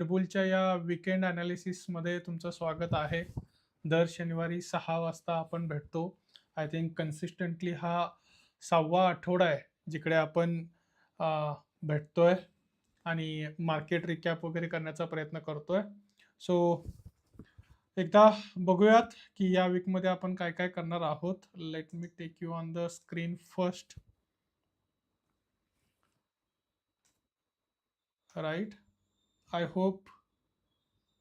रेडबुलच्या या वीकेंड ॲनालिसिसमध्ये तुमचं स्वागत आहे. दर शनिवारी 6 वाजता आपण भेटतो. आय थिंक कन्सिस्टंटली हा 6वा आठवडा आहे जिकडे आपण अ, भेटतोय आणि मार्केट रिकॅप वगैरे करण्याचा प्रयत्न करतोय. सो एकदा बघूयात की या वीकमध्ये आपण काय काय करणार आहोत. Let me take you on the screen first. Right. I hope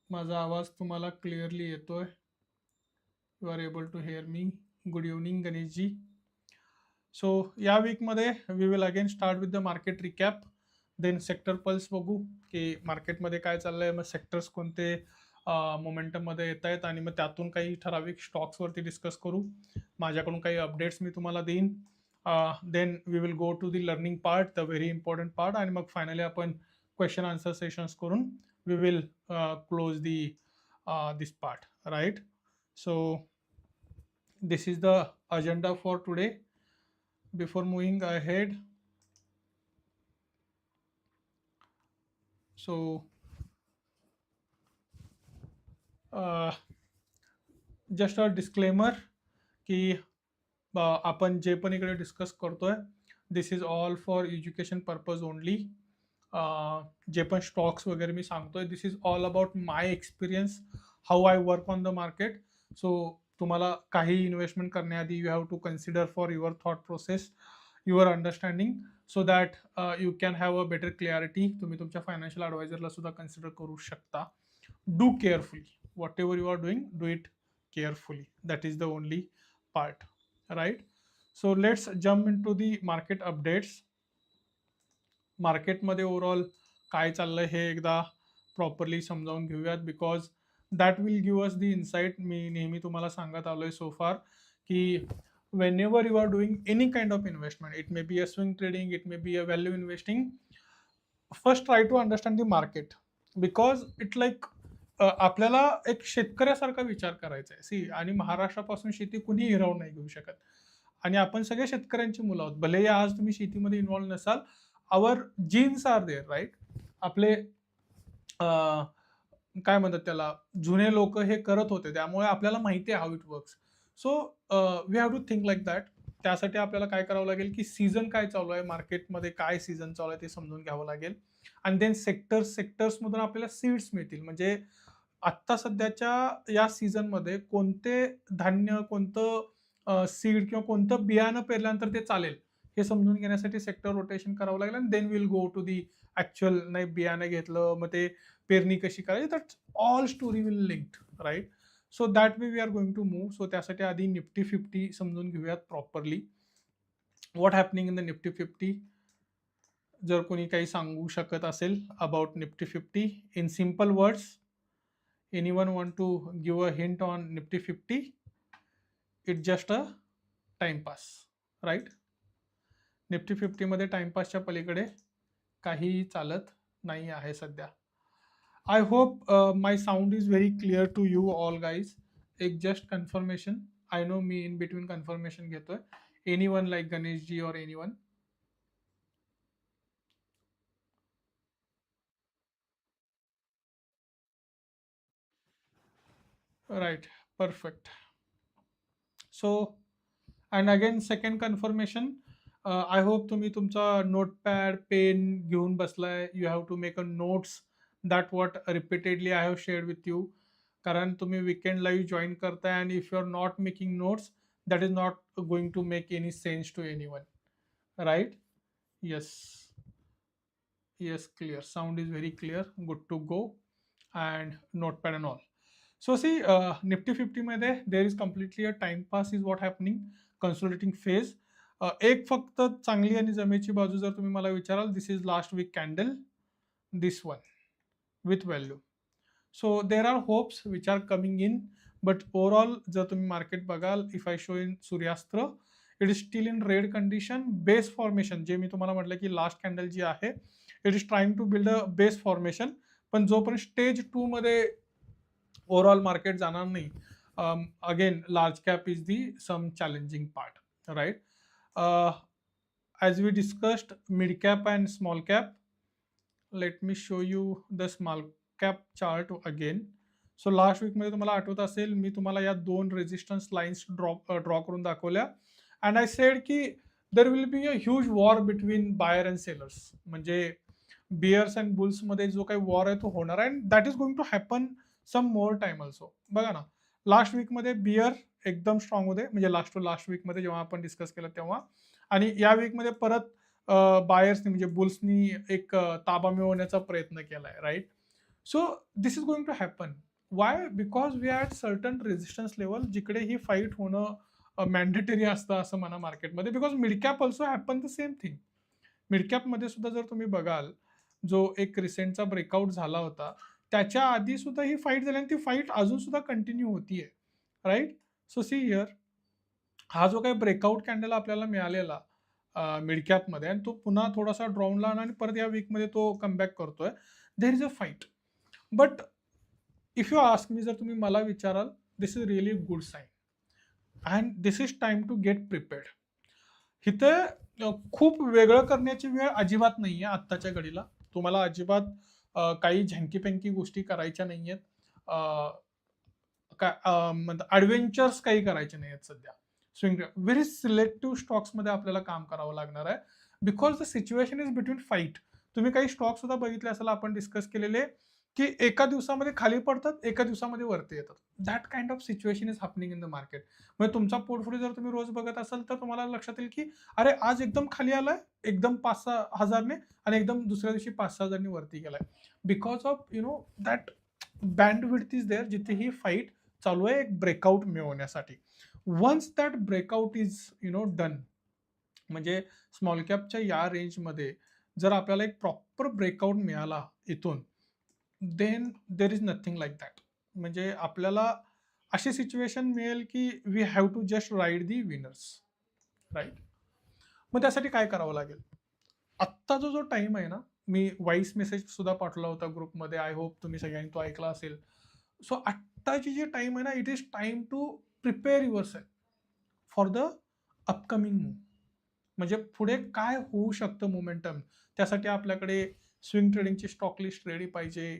माझा आवाज तुम्हाला क्लिअरली येतोय. You are able to hear me. Good evening Ganeshji. So या वीकमध्ये we will again start with the market recap. Then sector pulse बघू की मार्केटमध्ये काय चाललंय, मग सेक्टर्स कोणते मोमेंटममध्ये येत आहेत आणि मग त्यातून काही ठराविक स्टॉक्सवरती डिस्कस करू. माझ्याकडून काही अपडेट्स मी तुम्हाला देईन. Then we will go to the learning part, the very important part, आणि मग फायनली आपण क्वेश्चन आन्सर सेशन्स करून we will close the this part. Right. So this is the agenda for today. Before moving ahead, so uh, just a disclaimer की आपण जे पण इकडे discuss करतोय this is all for education purpose only. जे पण stocks वगैरे मी सांगतोय this is all about my experience, how I work on the market. So तुम्हाला काही इन्व्हेस्टमेंट करण्याआधी you have to consider for your thought process, your understanding, so that you can have a better clarity. तुम्ही तुमच्या financial ॲडवायझरला सुद्धा consider करू शकता. Do carefully whatever you are doing, do it carefully. That is the only part, right? So let's jump into the market updates. मार्केटमध्ये overall काय चाललंय हे एकदा प्रॉपरली समजावून घेऊयात, because that will give us the insight. मी नेहमी तुम्हाला सांगत आलोय सो फार की whenever you are doing any kind of investment, it may be a swing trading, it may be a value investing, first try to understand the market, because it like आपल्याला एक शेतकऱ्यासारखा विचार करायचा आहे. सी, आणि महाराष्ट्रापासून शेती कुणी हिरावून नाही घेऊ शकत, आणि आपण सगळे शेतकऱ्यांची मुलं आहोत. भलेही आज तुम्ही शेतीमध्ये इन्व्हॉल्व नसाल, आवर जीन्स आर देअर, राईट. आपले काय म्हणतात त्याला, जुने लोक हे करत होते, त्यामुळे आपल्याला माहिती आहे how it works. So we have to think like that. त्यासाठी आपल्याला काय करावं लागेल की सीझन काय चालू आहे मार्केटमध्ये, काय सीझन चालू आहे ते समजून घ्यावं लागेल. आणि देन सेक्टर्समधून आपल्याला सीड्स मिळतील. म्हणजे आत्ता सध्याच्या या सीझनमध्ये कोणते धान्य, कोणतं सीड किंवा कोणतं बियाणं पेरल्यानंतर ते चालेल हे समजून घेण्यासाठी सेक्टर रोटेशन करावं लागेल. आणि then will go to the actual. नाही बियाणं घेतलं मग ते पेरणी कशी करायची, that all story will linked, right. So that way we are going to move. So त्यासाठी आधी निफ्टी 50 समजून घेऊयात properly. What happening in the Nifty 50. जर कोणी काही सांगू शकत असेल about Nifty 50 in simple words, anyone want to give a hint on nifty 50? It's just a time pass, right? Nifty 50 मध्ये टाइमपासच्या पलीकडे काहीही चालत नाही आहे सध्या. I hope my sound is very clear to you all guys. एक जस्ट कन्फर्मेशन. आय नो मी इन बिटवीन कन्फर्मेशन घेतोय. Anyone like Ganesh ji और anyone? Right, perfect. So and again second confirmation. I hope तुम्ही तुमचा notepad pen घेऊन बसलाय. You have to make a notes that what repeatedly I have shared with you. कारण तुम्ही weekend live join करताय, आणि if you are not making notes that is not going to make any sense to anyone, right. Yes, yes, clear. Sound is very clear. Good to go. And notepad and all. So see, Nifty 50 मध्ये there is completely a timepass is what happening. Consolidating phase. एक फक्त चांगली आणि जमेची बाजू जर तुम्ही मला विचाराल, this is last week candle, this one with value. So there are hopes which are coming in, but overall जर तुम्ही मार्केट बघाल, if I show in Suryastra, it is still in red condition. Base formation, जे मी तुम्हाला म्हटलं की last candle जी आहे, it is trying to build a base formation. पण जोपर्यंत स्टेज 2 मध्ये ओव्हरऑल मार्केट जाणार नाही, again large cap is the some challenging part, right. As we discussed mid cap and small cap, let me show you the cap chart again. So last वीकमध्ये तुम्हाला आठवत असेल मी तुम्हाला या 2 रेजिस्टन्स लाईन्स ड्रॉ करून दाखवल्या. अँड आय सेड की there will be a huge war between buyer and sellers. म्हणजे बियर्स अँड बुल्समध्ये जो काही वॉर आहे तो होणार आहे, and that is going to happen some more time also. बघा ना, लास्ट वीकमध्ये बियर एकदम स्ट्रॉंग होते, म्हणजे लास्ट टू लास्ट वीकमध्ये जेव्हा आपण डिस्कस केलं तेव्हा. आणि या वीकमध्ये परत बायर्सनी म्हणजे बुल्सनी एक ताबा मिळवण्याचा प्रयत्न केलाय, right? So this is going to happen. Why? Because we are at certain resistance level जिकडे ही फाईट होणं मॅन्डेटरी असतं असं म्हणा मार्केटमध्ये. Because mid cap also happen the same thing. Mid कॅपमध्ये सुद्धा जर तुम्ही बघाल, जो एक रिसेंटचा ब्रेकआउट झाला होता, त्याच्या आधी सुद्धा ही फाईट झाली आणि ती फाईट अजून सुद्धा कंटिन्यू होतीये, राईट? सो सी हिअर, हा जो काही ब्रेकआउट कॅन्डल आपल्याला मिळालेला मिड कॅपमध्ये, आणि तो पुन्हा थोडासा ड्राऊनला आणि परत या वीकमध्ये तो कमबॅक करतोय. There is a fight. But if you ask me, जर तुम्ही मला विचाराल, this is really good sign and this is time to get prepared. इथे खूप वेगळं करण्याची वेळ अजिबात नाहीये आत्ताच्या घडीला. तुम्हाला अजिबात काही झंकी-पेंकी गोष्टी करायच्या नाहीयेत. ॲडव्हेंचर्स काही करायचे नाहीयेत सध्या. स्विंग व्हेरी सिलेक्टिव्ह स्टॉक्समध्ये आपल्याला काम करावं लागणार आहे. Because the situation is between fight. तुम्ही काही स्टॉक सुद्धा बघितले असेल आपण डिस्कस केलेले, की एका दिवसामध्ये खाली पडतात, एका दिवसामध्ये वरती येतात. That kind of situation is happening in the market. म्हणजे तुमचा पोर्टफोलिओ जर तुम्ही रोज बघत असाल तर तुम्हाला लक्षात येईल की अरे आज एकदम खाली आलाय, एकदम 5-6 हजारने, आणि एकदम दुसऱ्या दिवशी 5-6 हजारने वरती गेलाय. Because of that bandwidth is there, जिथे ही फाईट चालू आहे एक ब्रेकआउट मिळवण्यासाठी. Once that breakout is done, म्हणजे स्मॉल कॅपच्या या रेंजमध्ये जर आपल्याला एक प्रॉपर ब्रेकआउट मिळाला इथून, then there is nothing like that. म्हणजे आपल्याला अशी सिच्युएशन मिळेल की we have to just ride the winners, right? मग त्यासाठी काय करावं लागेल? आत्ताचा जो टाइम आहे ना, मी व्हॉइस मेसेज सुद्धा पाठवला होता ग्रुपमध्ये. आय होप तुम्ही सगळ्यांनी तो ऐकला असेल. सो आत्ताची जी टाइम आहे ना, it is time to prepare yourself for the upcoming move. म्हणजे पुढे काय होऊ शकतं मोमेंटम, त्यासाठी आपल्याकडे स्विंग ट्रेडिंगची स्टॉक लिस्ट रेडी पाहिजे.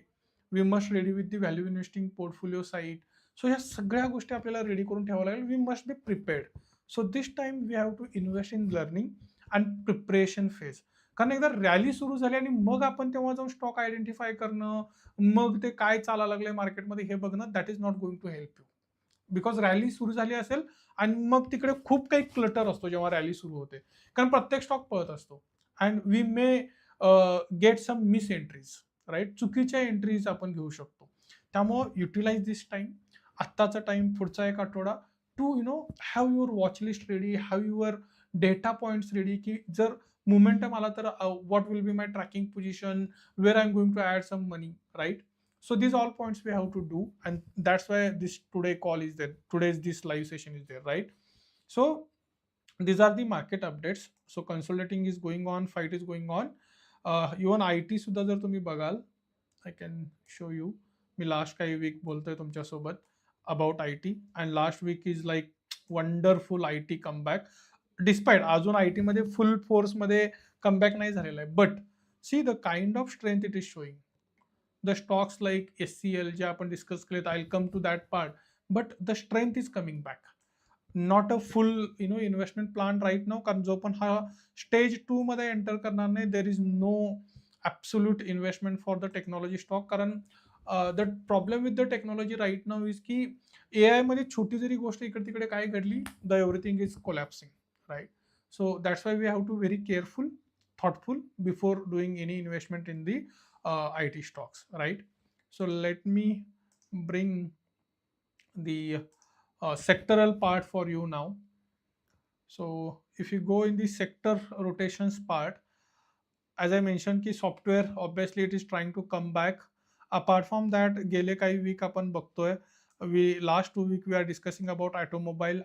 We must ready with the value investing portfolio site. So ह्या सगळ्या गोष्टी आपल्याला रेडी करून ठेवावं लागेल. We must be prepared. So this time we have to invest in learning and preparation phase. कारण एकदा रॅली सुरू झाली आणि मग आपण तेव्हा जाऊन स्टॉक आयडेंटिफाय करणं, मग ते काय चालायला लागलंय मार्केटमध्ये हे बघणं, that is not going to help you. Because rally सुरू झाली असेल आणि मग तिकडे खूप काही क्लटर असतो जेव्हा रॅली सुरू होते, कारण प्रत्येक स्टॉक पळत असतो. And we may get some miss entries, right? चुकीच्या एंट्रीज आपण घेऊ शकतो. त्यामुळं युटिलाइज दिस टाइम, आत्ताचा टाइम, पुढचा एक आठवडा, to have your watch list ready, have your data points ready, की जर मोमेंटम आला तर what will be my tracking position, where I am going to add some money, right? So these all points we have to do, and that's why this today call is there, today's this live session is there, right? So these are the market updates. So consolidating is going on, fight is going on. Even IT सुद्धा जर तुम्ही बघाल, I can show you. मी last काही week बोलतोय तुमच्यासोबत about I T, and last week is like wonderful I T comeback. Despite अजून I टीमध्ये फुल फोर्समध्ये कमबॅक नाही झालेला आहे, but see the kind of strength it is showing. The stocks like SCL जे आपण डिस्कस केलेत, I'll come to that part, but the strength is coming back. Not a full investment plan right now, कारण जो पण हा stage 2 मध्ये enter करणार नाही, there is no absolute investment for the technology stock. कारण the problem with the technology right now is की AI मध्ये छोटी जरी गोष्ट इकडे तिकडे काय घडली, the everything is collapsing, right? So that's why we have to very careful, thoughtful before doing any investment in the IT stocks, right? So let me bring the sectoral part for you now. So if you go in the sector rotations part, as I mentioned की software obviously it is trying to come back. Apart from that, गेले काही week आपण बघतोय, last 2 week we are discussing about automobile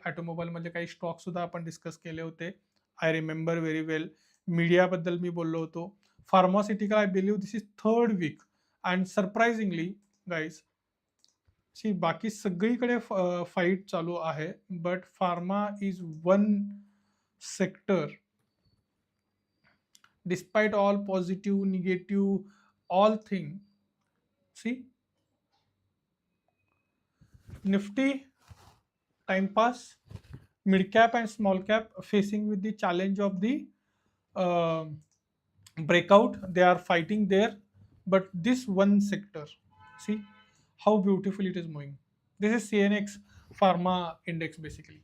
मध्ये काही stock सुद्धा आपण discuss केले होते. I remember very well. मीडियाबद्दल मी बोललो होतो. Pharmaceutical I believe this is third week, and surprisingly guys, see बाकी सगळीकडे फाईट चालू आहे, but pharma is one sector, despite all positive, negative, all thing, see Nifty, time pass, mid cap and small cap facing with the challenge of the uh, breakout. They are fighting there, but this one sector, see how beautiful it is moving. This is CNX pharma index basically.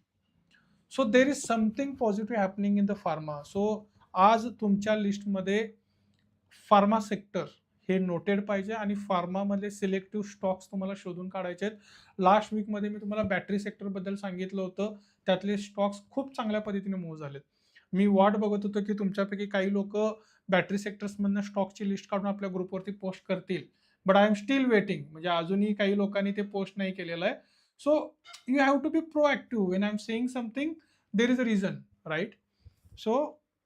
So there is something positive happening in the pharma. So आज तुमच्या लिस्टमध्ये pharma sector हे noted पाहिजे आणि फार्मामध्ये selective stocks तुम्हाला शोधून काढायचे आहेत. लास्ट वीकमध्ये मी तुम्हाला बॅटरी सेक्टरबद्दल सांगितलं होतं, त्यातले स्टॉक्स खूप चांगल्या पद्धतीने मूव्ह झालेत. मी वाट बघत होतो की तुमच्यापैकी काही लोक बॅटरी सेक्टर्समधनं स्टॉकची लिस्ट काढून आपल्या ग्रुपवरती पोस्ट करतील, but I am still waiting. म्हणजे अजूनही काही लोकांनी ते पोस्ट नाही केलेलं आहे. So you have to be proactive. When I am saying something, there is a reason, right? So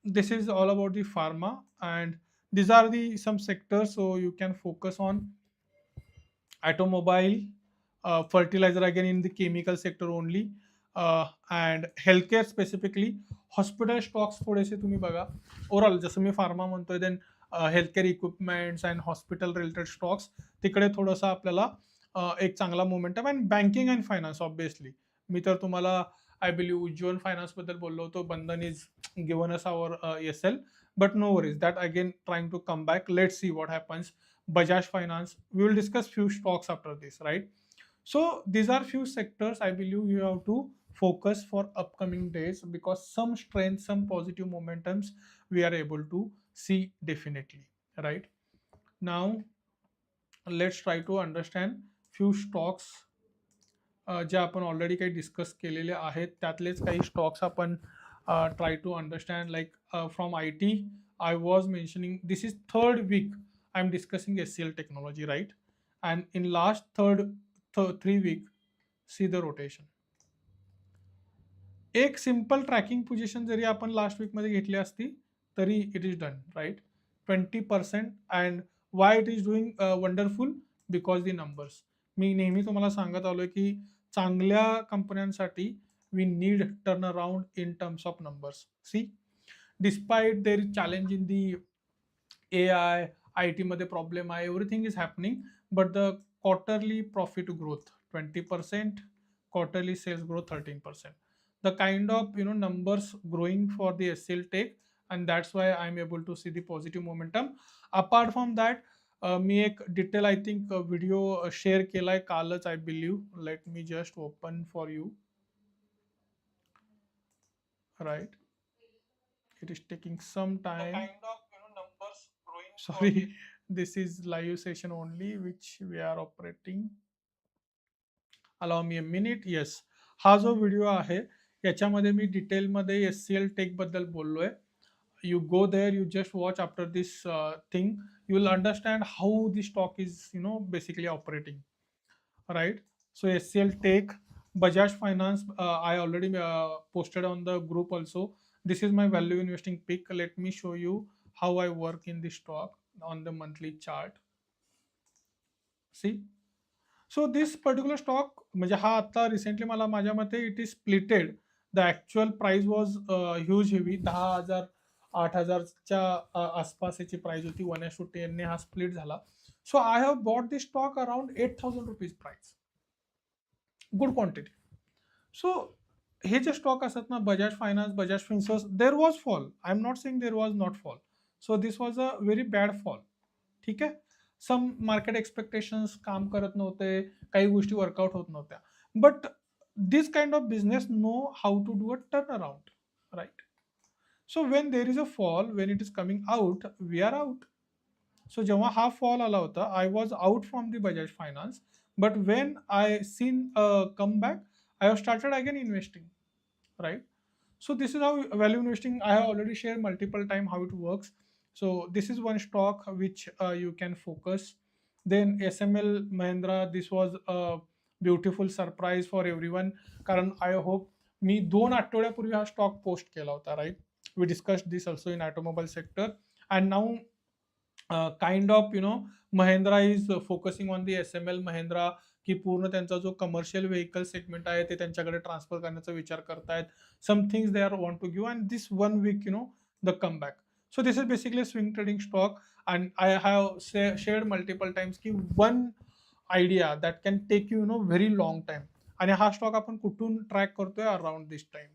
this is all about the pharma, and these are the some sectors. So you can focus on automobile, fertilizer again in the chemical sector only, and healthcare specifically. Hospital stocks थोडेसे तुम्ही बघा. Overall जसं मी pharma म्हणतोय, then healthcare equipments and hospital related stocks, तिकडे थोडंसं आपल्याला एक चांगला momentum. And banking and finance obviously मी तर तुम्हाला आय बिलीव्ह उज्ज्वल फायनान्सबद्दल बोललो होतो. Bandhan is given us our ESL, but no worries, that again trying to come back. Let's see what happens. Bajaj Finance, we will discuss few stocks after this, right? So these are few sectors I believe you have to focus for upcoming days, because some strength, some positive momentums we are able to see definitely, right? Now let's try to understand few stocks जे आपण already काही discuss केलेले आहेत. त्यातलेच काही stocks आपण try to understand. Like from IT I was mentioning, this is third week I'm discussing SCL technology, right? And in last 3 week, see the rotation. एक simple tracking position जरी आपण last वीकमध्ये घेतली असती तरी it is done, right? 20%. And why it is doing wonderful? Because the numbers. मी नेहमी तुम्हाला सांगत आलोय की चांगल्या कंपन्यांसाठी we need turn around in terms of numbers. See, despite there is challenge in the AI, IT मध्ये प्रॉब्लेम आहे, everything is happening, but the quarterly profit growth 20%, quarterly sales growth 13%. The kind of numbers growing for the SCL Tech, and that's why I'm able to see the positive momentum. Apart from that, मी एक detail I think video share केलाय कालच I believe. Let me just open for you, right? It is taking some time. Sorry, this is live session only which we are operating. Allow me a minute. Yes, हा जो video आहे याच्यामध्ये मी डिटेलमध्ये SCL take बद्दल बोललोय. You go there, you just watch after this thing, you will understand how the stock is basically operating, right? So SCL Tech, Bajaj Finance, I already posted on the group also. This is my value investing pick. Let me show you how I work in the stock on the monthly chart. See, so this particular stock, म्हणजे हा आता recently मला माझ्या मते it is splitted. The actual price was huge heavy. 10,000 8,000च्या आसपास याची price होती. 1:10 ने हा स्प्लिट झाला. So I have bought this stock around 8,000 rupees price. Good quantity. So हे जे स्टॉक असतात ना, Bajaj finance, Bajaj Finserv, there was fall. I am not saying there was not fall. So this was a very bad fall. ठीक आहे. सम market expectations काम करत नव्हते, काही गोष्टी वर्कआउट होत नव्हत्या. But this kind of business know how to do a turn around, right? So when there is a fall, when it is coming out, we are out. So जेव्हा हा fall आला होता, I was out from the Bajaj Finance, but when I seen a comeback, I have started again investing, right? So this is how value investing, I have already shared multiple time how it works. So this is one stock which you can focus. Then SML Mahindra, this was a beautiful surprise for everyone, कारण I hope मी 2 आठवड्यापूर्वी हा stock post केला होता, right? We discussed this also in automobile sector, and now kind of Mahindra is focusing on the SML Mahindra, की पूर्ण त्यांचा जो commercial vehicle segment आहे ते त्यांच्याकडे ट्रान्सफर करण्याचा विचार करतायत. Some things they are want to give, and this 1 week the comeback. So this is basically swing trading stock, and I have shared multiple times की one idea that can take you very long time. आणि हा stock आपण कुठून track करतोय around this time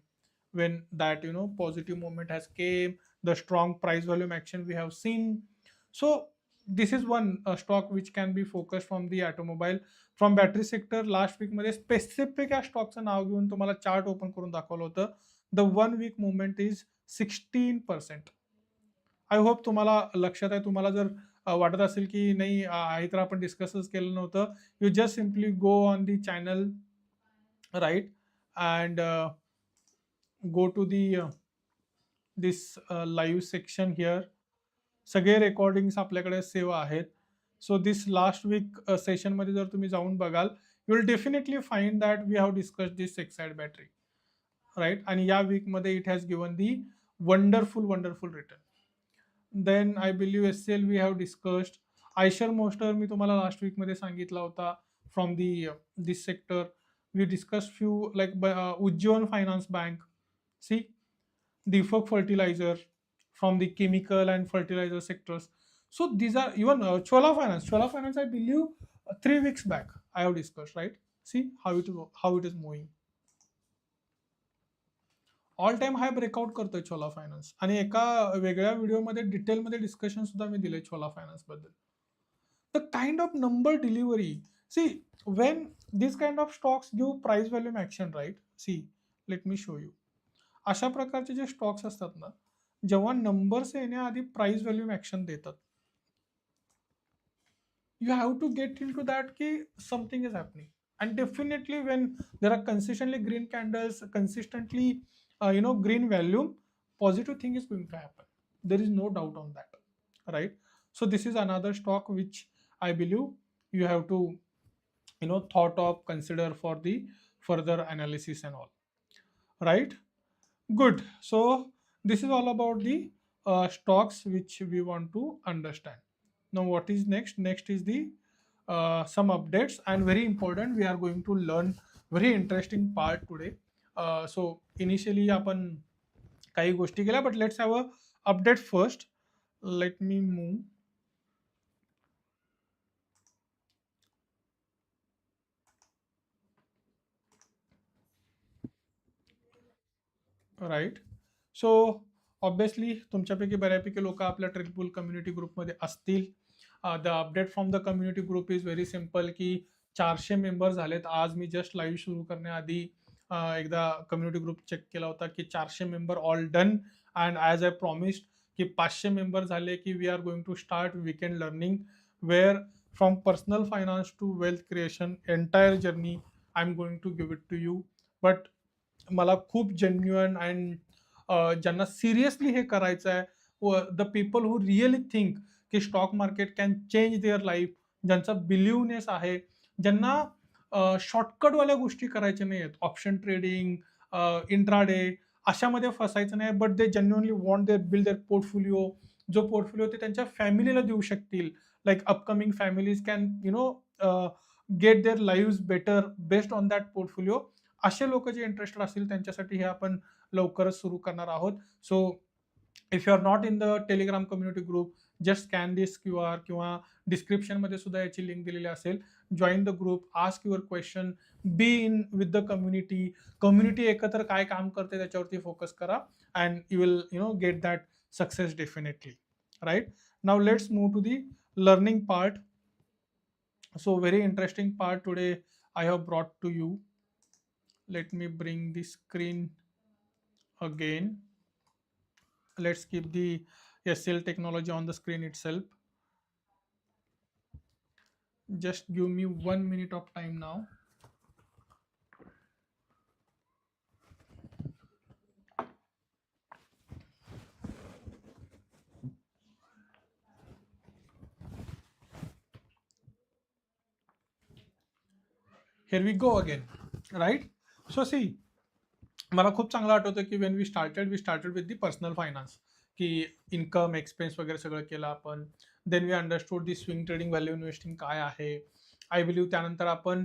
when that positive movement has came, the strong price volume action we have seen. So this is one stock which can be focused from the automobile. From battery sector last week मध्ये specific या स्टॉकचं नाव घेऊन तुम्हाला chart open करून दाखवलं होतं. The 1 week movement is 16%. I hope तुम्हाला लक्षात आहे. तुम्हाला जर वाटत असेल की नाही आहे तर आपण डिस्कसच केलं नव्हतं, you just simply go on the channel, right, and go to the this live section here. सगळे रेकॉर्डिंग्स आपल्याकडे सेव्ह आहेत. सो दिस लास्ट वीक सेशनमध्ये जर तुम्ही जाऊन बघाल, you will definitely find that we have discuss this Exide battery, right. आणि या वीकमध्ये it has given the wonderful return. Then I believe SCL we have discussed. Eicher motors मी तुम्हाला लास्ट वीकमध्ये सांगितला होता. From the this sector we discuss few like Ujjivan finance bank, see, Deepak Fertilizer, from the chemical and fertilizer sectors. So these are even Chola Finance. Chola Finance, I believe, 3 weeks back I have discussed, right? See how it is moving. All time high breakout करतोय छोला finance. आणि एका वेगळ्या व्हिडिओमध्ये डिटेलमध्ये discussion सुद्धा मी दिले Chola finance बद्दल. The kind of number delivery, see, when this kind of stocks give price volume action, right. See, let me show you. अशा प्रकारचे जे स्टॉक्स असतात ना, जेव्हा नंबर्स येण्याआधी प्राइस व्हॅल्यूम ऍक्शन देतात, you have to get into that ki something is happening. And definitely when there are consistently green candles, consistently green value, positive thing is going to happen. There is no doubt on that, right? So this is another stock which I believe you have to thought of, consider for the further analysis and all, right? Good. So this is all about the stocks which we want to understand. Now what is next? Next is the some updates, and very important, we are going to learn very interesting part today. So initially आपण काही गोष्टी केल्या, but let's have a update first. Let me move. Right. So obviously तुमच्यापैकी बऱ्यापैकी लोक आपल्या Tradebull community ग्रुपमध्ये असतील. The update from the community group is very simple की 400 मेंबर झालेत. आज मी जस्ट लाईव्ह सुरू करण्याआधी एकदा कम्युनिटी ग्रुप चेक केला होता की 400 member all done. And as I promised की 500 मेंबर झाले की we are going to start weekend learning, where from personal finance to wealth creation entire journey I am going to give it to you. But मला खूप genuine and ज्यांना seriously हे करायचं आहे, व the people who really think की stock market can change their life, ज्यांचा believeness आहे, ज्यांना शॉर्टकटवाल्या गोष्टी करायच्या नाही आहेत, ऑप्शन ट्रेडिंग, इंट्राडे अशामध्ये फसायचं नाही, but they genuinely want their build their portfolio, जो पोर्टफोलिओ ते त्यांच्या फॅमिलीला देऊ शकतील. Like upcoming families can get their live better based on that portfolio. असे लोक जे इंटरेस्टेड असतील त्यांच्यासाठी हे आपण लवकरच सुरू करणार आहोत. So if you are not in the Telegram community group, just scan this QR किंवा डिस्क्रिप्शनमध्ये सुद्धा याची लिंक दिलेली असेल. Join the group, ask your question, be in with the community. Community एकत्र काय काम करते त्याच्यावरती फोकस करा, and you will get that success definitely, right. Now let's move to the learning part. So very interesting part today I have brought to you. Let me bring the screen again. Let's keep the SL technology on the screen itself. Just give me 1 minute of time now. Here we go again, right? So see, मला खूप चांगलं आठवतं की when we started with the personal finance, की income expense वगैरे सगळं केलं आपण. Then we understood the swing trading, value investing काय आहे. आय बिलीव्ह त्यानंतर आपण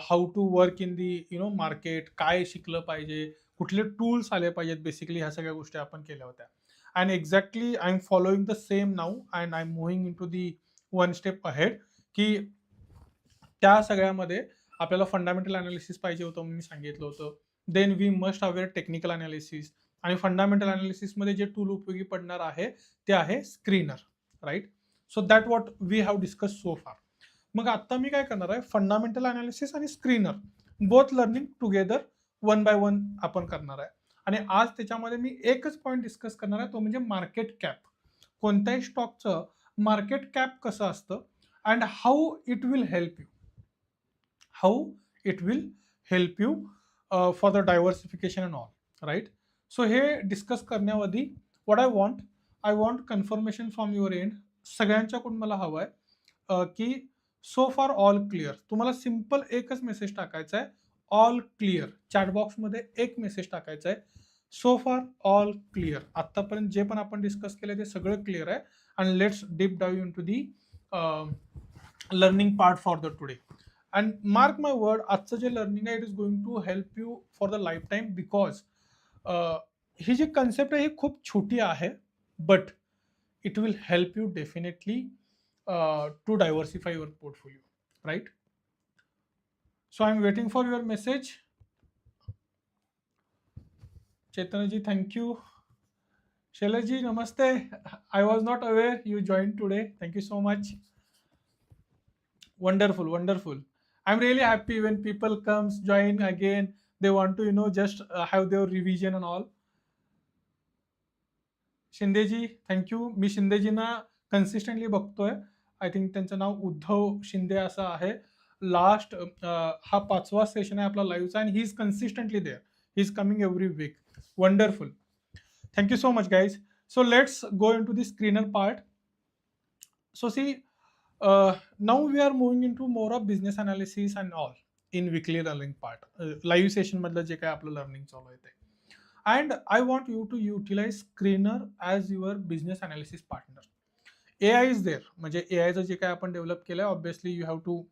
how to work in the market, काय शिकलं पाहिजे, कुठले टूल्स आले पाहिजेत, बेसिकली ह्या सगळ्या गोष्टी आपण केल्या होत्या. And exactly I am following the same now, and I am moving into the one step ahead, की त्या सगळ्यामध्ये आपल्याला फंडामेंटल अनालिसिस पाहिजे होतं म्हणून मी सांगितलं होतं. Then we must aware technical analysis आणि फंडामेंटल अनालिसिसमध्ये जे टूल उपयोगी पडणार आहे ते आहे screener, right? So that what we have discuss so far. मग आता मी काय करणार आहे, फंडामेंटल अनालिसिस आणि screener both learning together one by one आपण करणार आहे. आणि आज त्याच्यामध्ये मी एकच पॉईंट डिस्कस करणार आहे, तो म्हणजे मार्केट कॅप. कोणत्याही स्टॉकचं मार्केट कॅप कसं असतं and how it will help you, how it will help you for the diversification and all, right? So हे डिस्कस करण्याआधी what I want confirmation from your end. सगळ्यांच्याकडून मला हवं आहे की सो फार ऑल क्लिअर. तुम्हाला सिम्पल एकच message टाकायचा आहे, ऑल क्लिअर. चॅटबॉक्समध्ये एक मेसेज टाकायचा आहे, सो फार ऑल क्लिअर. आत्तापर्यंत जे पण आपण डिस्कस केलं ते सगळं क्लिअर आहे. And let's deep dive into the learning part for the today. And mark my word, आजचं जे लर्निंग आहे it is going to help you for the lifetime, because ही जी कन्सेप्ट आहे ही खूप छोटी आहे, but it will help you definitely to diversify your portfolio, right? So I'm waiting for your message. Chaitanya ji, thank you. Shailesh ji, namaste. I was not aware you joined today. Thank you so much. Wonderful, wonderful. I'm really happy when people comes join again. They want to just have their revision and all. Shindeji, thank you. मी शिंदेजींना consistently बघतोय. I think त्यांचं नाव उद्धव शिंदे असं आहे. Last हा 5वा session आहे आपला लाईव्हचा आणि he is consistently there. He is coming every week. Wonderful. Thank you so much guys. So let's go in to the screener part. So see, now we are moving into more of business analysis and all in weekly learning part. Live सेशनमधलं जे काय आपलं learning चालू आहे ते. And I want you to utilize Screener as your business analysis partner. AI is there. म्हणजे एआयचं जे काय आपण डेव्हलप केलंय, obviously you have to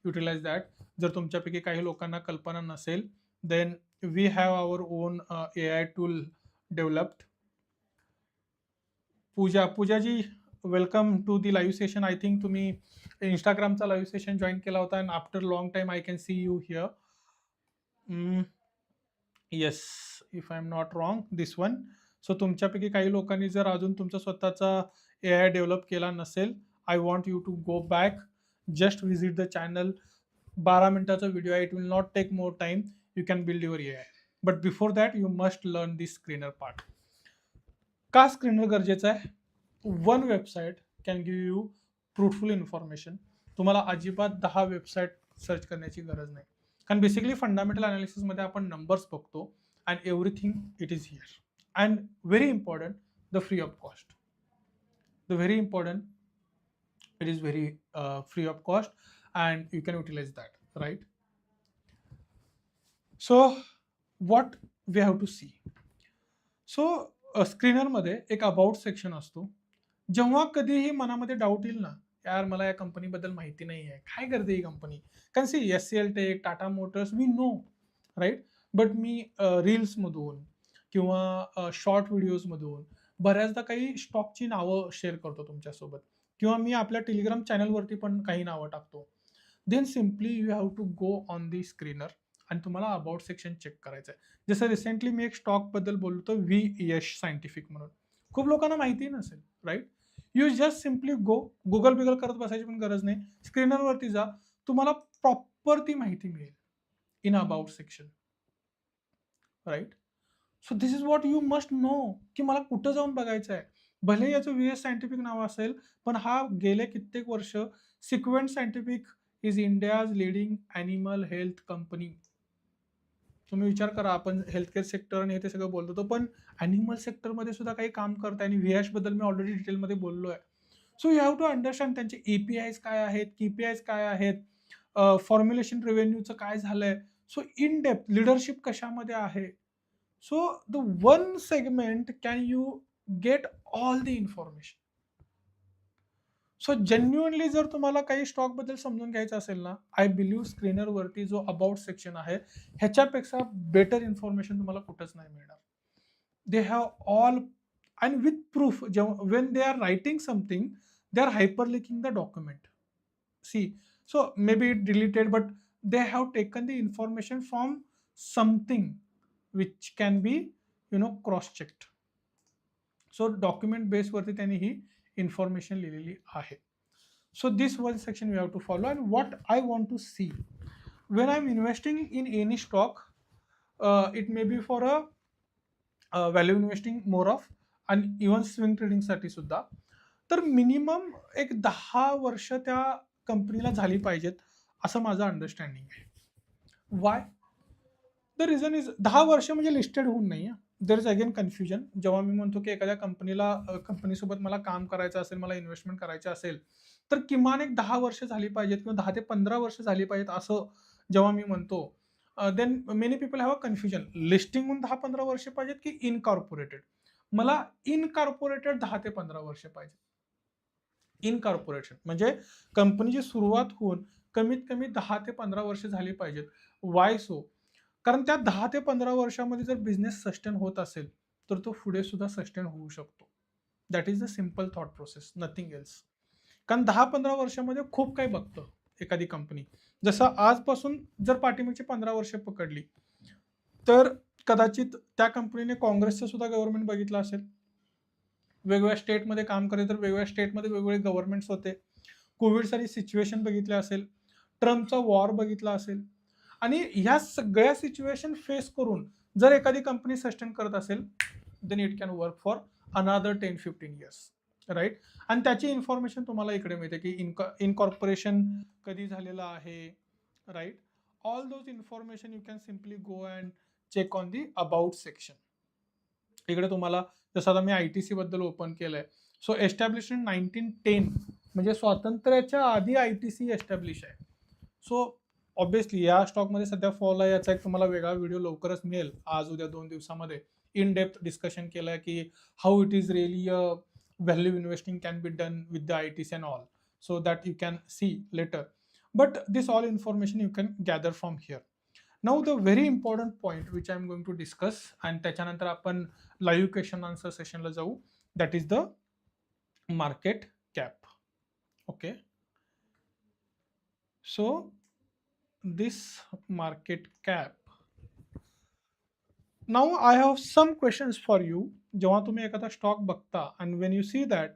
utilise that. जर तुमच्यापैकी काही लोकांना कल्पना नसेल, then we have our own AI tool developed. Poojaji, welcome to the live session. I think तुम्ही इंस्टाग्रामचा लाईव्ह सेशन जॉईन केला होता and after long time I can see you here. Yes, if I am not wrong, this one. So तुमच्यापैकी काही लोकांनी जर अजून तुमचा स्वतःचा AI डेव्हलप केला नसेल, I want you to go back, just visit the channel. 12 मिनिटाचा व्हिडिओ आहे, it will not take more time. You can build your AI. But before that you must learn this screener part. का screener गरजेचं आहे? One website can give you fruitful information. तुम्हाला अजिबात 10 website search करण्याची गरज नाही. कारण बेसिकली फंडामेंटल अनालिसिसमध्ये आपण नंबर्स बघतो and everything it is here. And very important, the free of cost. The very important, it is very free of cost and you can utilise that, right? So what we have to see. So स्क्रीनरमध्ये एक about section असतो. जेव्हा कधीही मनामध्ये doubt येईल ना, यार मला या कंपनीबद्दल माहिती नाही आहे, काय करते ही कंपनी, कारण see SCL tech, Tata motors, we know, right? But मी रील्समधून किंवा शॉर्ट व्हिडिओजमधून बऱ्याचदा काही स्टॉकची नावं शेअर करतो तुमच्यासोबत, किंवा मी आपल्या टेलिग्राम चॅनलवरती पण काही नावं टाकतो. Then simply you have to go on the screener आणि तुम्हाला अबाउट सेक्शन चेक करायचं आहे. जसं रिसेंटली मी एक स्टॉकबद्दल बोलतो, यश सायंटिफिक म्हणून. खूप लोकांना माहिती नसेल, right? You just simply go, Google बिगल करत बसायची पण गरज नाही. स्क्रीनरवरती जा, तुम्हाला प्रॉपर ती माहिती मिळेल in about section, right? So this is what you must know, की मला कुठं जाऊन बघायचं आहे. भले याचं VS सायंटिफिक नाव असेल, पण हा गेले कित्येक वर्ष Sequent Scientific is India's leading animal health company. तुम्ही विचार करा, आपण हेल्थकेअर सेक्टर आणि हे ते सगळं बोलतो होतो, पण ॲनिमल सेक्टरमध्ये सुद्धा काही काम करताय आणि VS बद्दल मी ऑलरेडी डिटेलमध्ये बोललो आहे. So you have to understand त्यांचे APIs काय आहेत, KPIs काय आहेत, फॉर्म्युलेशन रेव्हेन्यूचं काय झालंय. सो इन डेप्थ लिडरशिप कशामध्ये आहे. So the one segment can you get all the information. So genuinely जर तुम्हाला काही स्टॉकबद्दल समजून घ्यायचं असेल ना, आय बिलीव्ह स्क्रीनरवरती जो अबाउट सेक्शन आहे ह्याच्यापेक्षा बेटर इन्फॉर्मेशन तुम्हाला कुठंच नाही मिळणार. They have all and with proof. When they are writing something, they are hyperlinking the document. See, so may be deleted, but they have taken the information from something which can be cross checked. सो document बेसवरती त्यांनी ही information लिहिलेली आहे. So this one section we have to follow. And what I want to see when I'm investing in any stock, it may be for a value investing more of, and even swing trading साठी सुद्धा, तर minimum एक 10 वर्ष त्या कंपनीला झाली पाहिजेत असं माझं अंडरस्टँडिंग आहे. वाय? द रिझन इज 10 वर्ष म्हणजे लिस्टेड होऊन नाही. There is again confusion. जेव्हा मी म्हणतो की एखाद्या कंपनीसोबत मला काम करायचं असेल, मला इन्व्हेस्टमेंट करायचं असेल, तर किमान एक 10 वर्ष झाली पाहिजेत किंवा 10 ते 15 वर्ष झाली पाहिजेत असं जेव्हा मी म्हणतो, then many people have a confusion. Listing होऊन 10-15 वर्ष पाहिजेत की इनकॉर्पोरेटेड? मला इनकॉर्पोरेटेड 10 ते 15 वर्ष पाहिजे. इनकॉर्पोरेशन म्हणजे कंपनीची सुरुवात होऊन कमीत कमी 10 ते 15 वर्ष झाली पाहिजेत. Y so? कारण त्या 10 ते 15 वर्षामध्ये जर बिझनेस सस्टेन होत असेल तर तो पुढे सुद्धा सस्टेन होऊ शकतो. That is the simple thought process, nothing else. कारण 10-15 वर्षामध्ये खूप काही बघतं एखादी कंपनी. जसं आजपासून जर पाठीमागची 15 वर्ष पकडली तर कदाचित त्या कंपनीने काँग्रेसचं सुद्धा गव्हर्नमेंट बघितलं असेल. वेगवेगळ्या स्टेटमध्ये काम करायचं तर वेगवेगळ्या स्टेटमध्ये वेगवेगळे गव्हर्नमेंट्स होते. कोविड सारी सिच्युएशन बघितली असेल, ट्रम्पचा वॉर बघितला असेल, आणि ह्या सगळ्या सिच्युएशन फेस करून जर एखादी कंपनी सस्टेन करत असेल, then it can work for another 10-15 years, right. आणि त्याची इन्फॉर्मेशन तुम्हाला इकडे मिळते की इनकॉर्पोरेशन कधी झालेलं आहे, right. All those information you can simply go and check on the about section. इकडे तुम्हाला जसं आता मी ITC बद्दल ओपन केलंय. सो एस्टॅब्लिश इन 1910 म्हणजे स्वातंत्र्याच्या आधी ITC एस्टॅब्लिश आहे. सो ऑब्विसली या स्टॉकमध्ये सध्या फॉल आहे, याचा एक तुम्हाला वेगळा व्हिडिओ लवकरच मिळेल. आज उद्या 2 दिवसामध्ये इन डेप्थ डिस्कशन केलं आहे की how it is really a value investing can be done with the ITC and all. So that you can see later. But this all information you can gather from here. Now the very important point which I am going to discuss, आणि त्याच्यानंतर आपण live question answer सेशनला जाऊ, that is the market cap. Okay, so this market cap. Now I have some questions for you. जेव्हा तुम्ही एखादा stock बघता and when you see that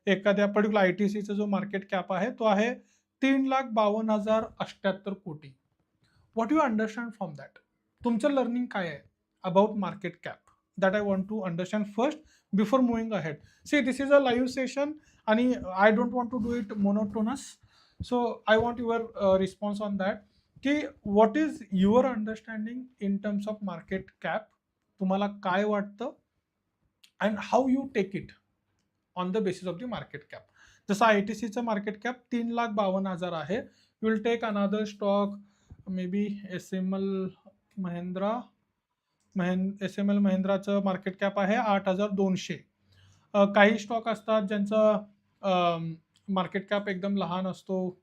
एखाद्या पर्टिक्युलर ITCचा जो मार्केट कॅप आहे तो आहे 3,52,078 कोटी. What you understand from that? तुमचं लर्निंग काय आहे about market cap? That I want to understand first before moving ahead. See, this is a live session आणि I don't want to do it monotonous. So I want your response on that की what is your understanding in terms of market cap. तुम्हाला काय वाटतं and how you take it on the basis of the market cap. जसं ITCचं market cap 3,52,000 आहे. You will take another stock may be SML महिंद्राचं market cap आहे 8,200. काही stock असतात ज्यांचं मार्केट कॅप एकदम लहान असतो.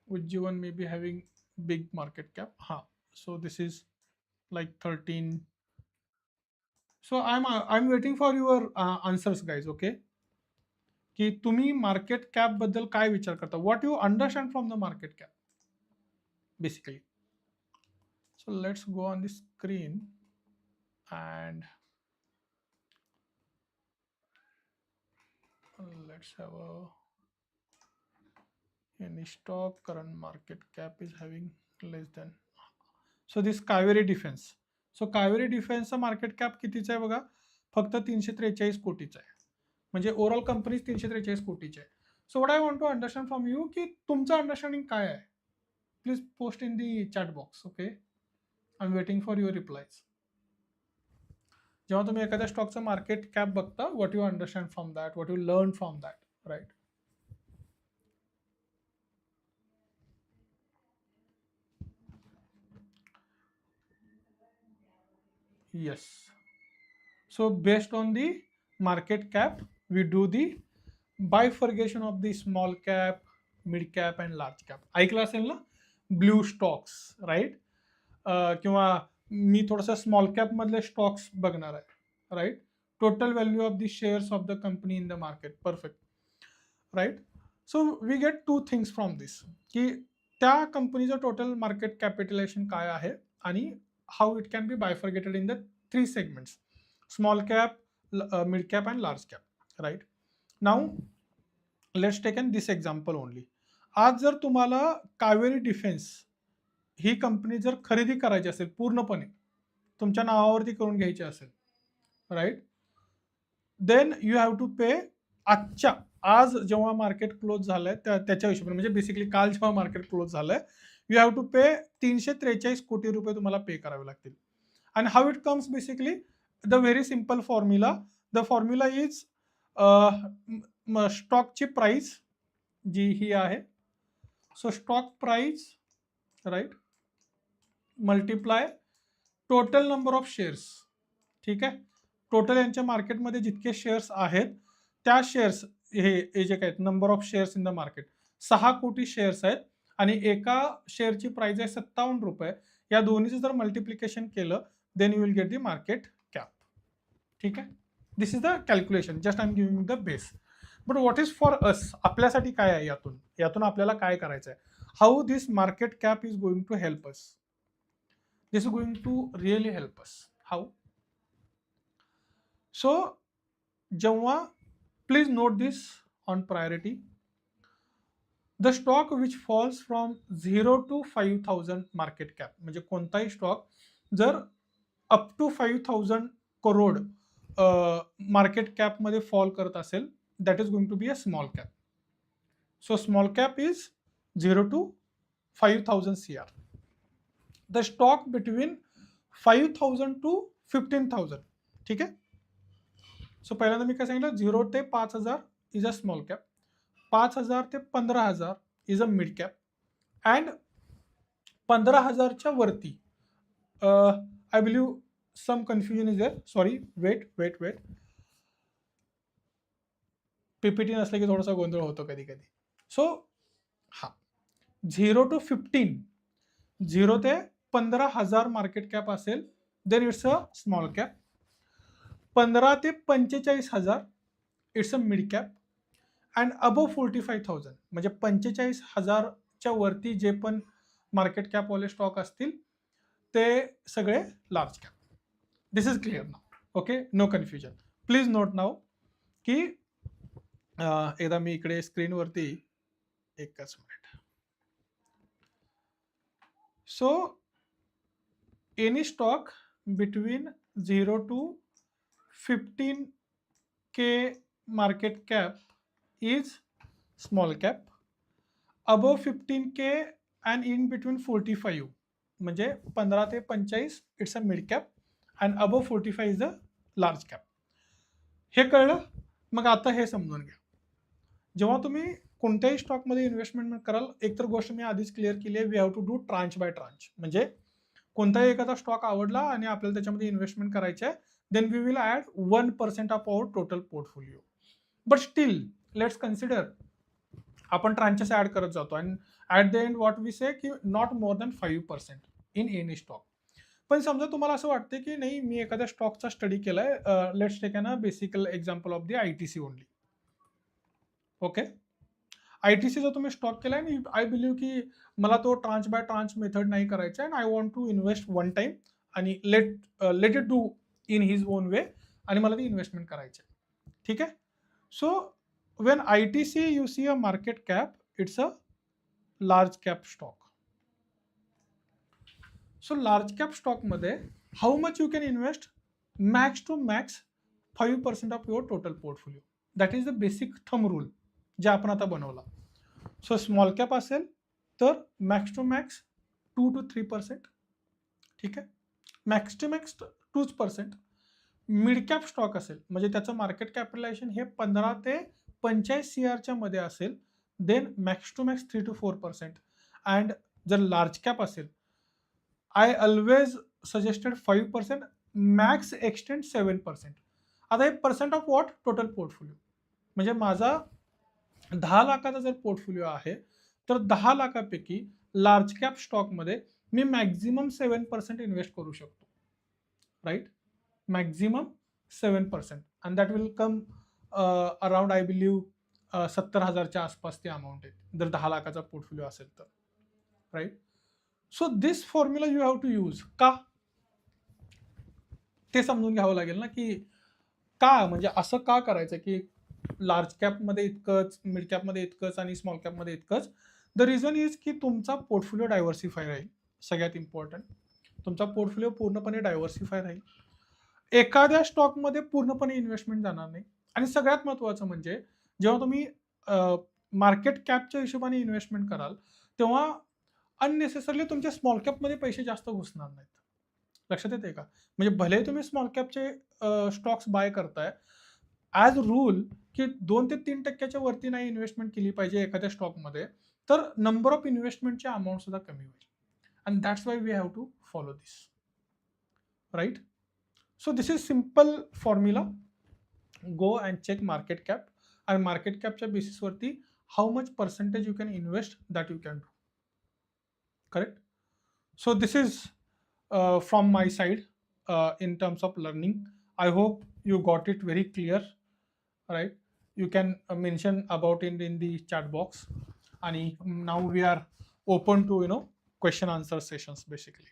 Ujjivan may be having big market cap. हां, so this is like 13. So I am waiting for your answers guys. Okay, की तुम्ही मार्केट कॅप बद्दल काय विचार करता? What you understand from the market cap basically. So let's go on the screen and let's have any stock current market cap is having less than. So this Kaveri Defense. So Kaveri Defense market cap कितीचा आहे बघा, फक्त 343 कोटीचा आहे. म्हणजे overall company 343 कोटीची आहे. So what I want to understand from you की तुमचं अंडरस्टँडिंग काय आहे. Please post in the chat box. Okay, I am waiting for your replies. जेव्हा तुम्ही एखाद्या स्टॉकचं मार्केट कॅप बघता, what you understand from that, what you learn from that, right. Yes. So based on the market cap, we do the bifurcation of the small cap, mid cap and large cap. ऐकलं असेल ना, blue stocks, right. किंवा मी थोडंसं small cap मधले stocks बघणार आहे, right. Total value of the shares of the company in the market. Perfect, right. So we get 2 things from this की त्या कंपनीचं टोटल मार्केट कॅपिटलायझेशन काय आहे आणि how it can be bifurcated in the 3 segments, small cap, mid cap and large cap, right. Now let's take an this example only. आज जर तुम्हाला Kaveri defence ही company जर खरेदी करायची असेल, पूर्णपणे तुमच्या नावावरती करून घ्यायची असेल, right, then you have to pay आज जेव्हा मार्केट क्लोज झालंय त्याच्या हिशोबाने, म्हणजे बेसिकली काल जेव्हा मार्केट क्लोज झालंय, यू हॅव टू पे 343 कोटी रुपये तुम्हाला पे करावे लागतील. आणि how it comes, basically the very simple formula. The formula is स्टॉकची प्राइस जी ही आहे, so stock price, right, multiply total number of shares. ठीक आहे, टोटल यांच्या मार्केटमध्ये जितके शेअर्स आहेत त्या शेअर्स, हे जे काय number of shares in the market, 6 कोटी शेअर्स आहेत आणि एका शेअरची प्राइस आहे 57 रुपये. या दोन्हीचं जर मल्टिप्लिकेशन केलं then you will get the market cap. ठीक आहे, this is the calculation, just I am giving the base. But what is for us, आपल्यासाठी काय आहे यातून आपल्याला काय करायचं आहे, how this market cap is going to help us. This is going to really help us. How? So जेव्हा, please note this on priority, the stock which falls from 0 to 5,000 market cap, म्हणजे कोणताही stock जर up to 5,000 crore market कॅपमध्ये fall करत असेल, that is going to be a small cap. So small cap is 0 to 5,000 CR. The stock between 5,000 to 15,000. ठीक आहे, so पहिल्यांदा मी काय सांगितलं, 0 ते 5,000 इज अ स्मॉल कॅप, 5,000 ते 15,000 is a mid cap, and 15,000च्या वरती, I believe some confusion is there, sorry, wait, PPT नसलं की थोडासा गोंधळ होतो कधी कधी. सो हा 0 to 15, 0 ते 15,000 मार्केट कॅप असेल then it's a small cap. 15 ते 45,000 it's a mid cap, and above 45,000 म्हणजे 45,000च्या वरती जे पण मार्केट कॅपवाले स्टॉक असतील ते सगळे large cap. This is clear now. Okay, no confusion. Please note now की एकदा मी इकडे स्क्रीनवरती, एकच minute. So any stock between 0 to 15K market cap is small cap, above 15K and in between 45 म्हणजे 15 ते 45 it's a mid cap, and above 45 is a large cap. हे कळलं? मग आता हे समजून घ्या, जेव्हा तुम्ही कोणत्याही स्टॉकमध्ये इन्व्हेस्टमेंट कराल, एक तर गोष्ट मी आधीच क्लिअर केली आहे, we have to do tranche by tranche. म्हणजे कोणताही एखादा स्टॉक आवडला आणि आपल्याला त्याच्यामध्ये इन्व्हेस्टमेंट करायचे आहे, then we will add 1% of our total portfolio. But still let's consider आपण ट्रांचेस ऍड करत जातो आणि at the end what we say की not more than 5% in any stock. पण समजा तुम्हाला असं वाटते की नाही, मी एखाद्या स्टॉकचा स्टडी केलाय, let's take an a basical example of the ITC only. Okay, ITC जर तुम्ही स्टॉक केलाय आणि आय बिलीव्ह की मला तो ट्रांच बाय ट्रांच मेथड नाही करायचा आहे, and I want to invest one time आणि let it do in his own way, आणि मला ती इन्व्हेस्टमेंट करायची आहे. ठीक आहे, so when ITC you see a market cap, it's a large cap stock. So large cap stock मध्ये how much you can invest? Max to max 5% of your total portfolio. That is the basic thumb rule जे आपण आता बनवला. So small cap असेल तर max to max 2 to 3%. ठीक आहे, max to max 2%. Mid cap stock असेल म्हणजे त्याचं मार्केट कॅपिटलायझेशन हे 15 ते 45 CRच्या मध्ये असेल, then max to max 3 to 4%. And जर लार्ज कॅप असेल, I always suggested 5%, max extend 7%. आता हे percent of what? Total portfolio. म्हणजे माझा 10 लाखाचा जर पोर्टफोलिओ आहे तर 10 लाखापैकी लार्ज कॅप स्टॉकमध्ये मी मॅक्झिमम 7% इन्व्हेस्ट करू शकतो, right? Maximum 7%, and that will come around I believe 70,000च्या आसपास ती अमाऊंट आहे जर 10 लाखाचा पोर्टफोलिओ असेल तर. Right. So this formula you have to use. का ते समजून घ्यावं लागेल ना, की का म्हणजे असं का करायचं की लार्ज कॅपमध्ये इतकंच, मिड कॅपमध्ये इतकंच आणि स्मॉल कॅपमध्ये इतकंच. द रिझन इज की तुमचा पोर्टफोलिओ डायव्हर्सिफाय राहील. सगळ्यात इम्पॉर्टंट, तुमचा पोर्टफोलिओ पूर्णपणे डायव्हर्सिफाय राहील. एखाद्या स्टॉकमध्ये पूर्णपणे इन्व्हेस्टमेंट जाणार नाही. आणि सगळ्यात महत्त्वाचं म्हणजे जेव्हा तुम्ही मार्केट कॅपच्या हिशोबाने इन्व्हेस्टमेंट कराल, तेव्हा अननेसेसरली तुमच्या स्मॉल कॅपमध्ये पैसे जास्त घुसणार नाहीत. लक्षात येते का? म्हणजे भले तुम्ही स्मॉल कॅपचे स्टॉक्स बाय करताय, ॲज रूल की 2 ते 3% वरती नाही इन्व्हेस्टमेंट केली पाहिजे एखाद्या स्टॉकमध्ये, तर नंबर ऑफ इन्व्हेस्टमेंटची अमाऊंट सुद्धा कमी होईल. And that's why we have to follow this, right. So this is simple formula. Go and check market cap, आणि मार्केट कॅपच्या बेसिसवरती how much percentage you can invest that you can do. Correct. So this is from my side in terms of learning. I hope you got it very clear, right? You can mention about it in the chat box. And now we are open to question answer sessions basically.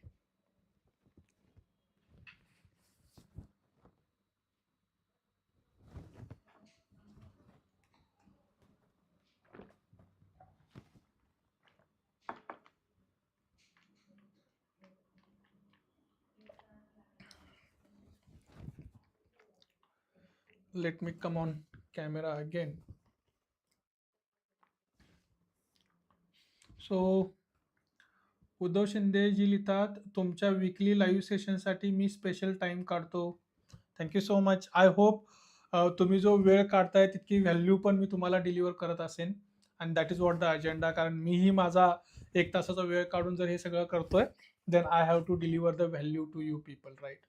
Let me come on camera again. So Uddhav Shinde ji लिहितात, तुमच्या weekly live सेशनसाठी मी special time काढतो. Thank you so much. I hope तुम्ही जो वेळ काढताय तितकी value पण मी तुम्हाला डिलिव्हर करत असेन. And that is what the agenda. कारण मीही माझा 1 तासाचा वेळ काढून जर हे सगळं करतोय, then I have to deliver the value to you people, right.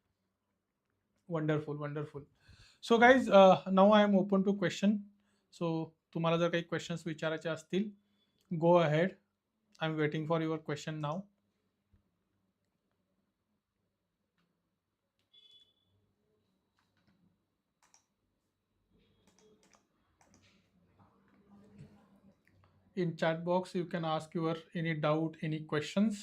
Wonderful wonderful. So guys, now I am open to question. So तुम्हाला जर काही क्वेश्चन्स विचारायचे असतील, go ahead. I am waiting for your question now. In chat box you can ask your any doubt, any questions.